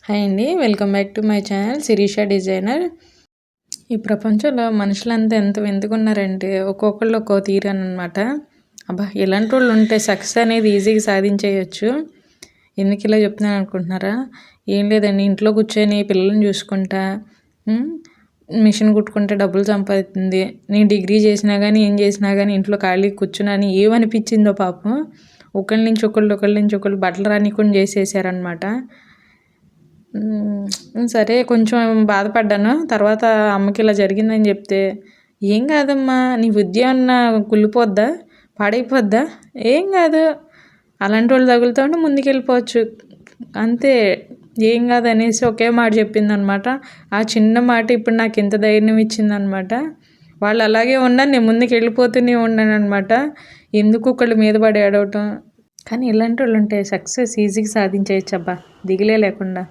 Hi అండి, welcome back to my channel Shirisha designer. ఈ ప్రపంచంలో మనుషులంతా ఎంత వింతకున్నారంటే ఒక్కొక్కళ్ళు ఒక్కో తీరనమాట. అబ్బా, ఇలాంటి వాళ్ళు ఉంటే సక్సెస్ అనేది ఈజీగా సాధించేయచ్చు. ఎందుకు ఇలా చెప్తున్నాను అనుకుంటున్నారా? ఏం లేదండి, ఇంట్లో కూర్చొని పిల్లల్ని చూసుకుంటా మిషన్ కుట్టుకుంటే డబ్బులు సంపాదిస్తుంది. నేను డిగ్రీ చేసినా కానీ ఏం చేసినా కానీ ఇంట్లో ఖాళీ కూర్చున్నాను ఏమనిపించిందో పాపం. ఒకళ్ళ నుంచి ఒకళ్ళు బట్టలు రానికుండా చేసేసారనమాట. సరే కొంచెం బాధపడ్డాను. తర్వాత అమ్మకి ఇలా జరిగిందని చెప్తే, ఏం కాదమ్మా, నీ విద్య అన్నా కుళ్ళిపోద్దా, పాడైపోద్దా, ఏం కాదు, అలాంటి వాళ్ళు తగులుతూ ఉంటే ముందుకెళ్ళిపోవచ్చు అంతే, ఏం కాదు అనేసి ఒకే మాట చెప్పిందనమాట. ఆ చిన్న మాట ఇప్పుడు నాకు ఎంత ధైర్యం ఇచ్చిందనమాట. వాళ్ళు అలాగే ఉన్నారు, నేను ముందుకు వెళ్ళిపోతూనే ఉన్నాను అనమాట. ఎందుకు ఒకళ్ళు మీద పడి ఏడవటం. కానీ ఇలాంటి వాళ్ళు ఉంటే సక్సెస్ ఈజీగా సాధించేయచ్చు అబ్బా, దిగులే లేకుండా.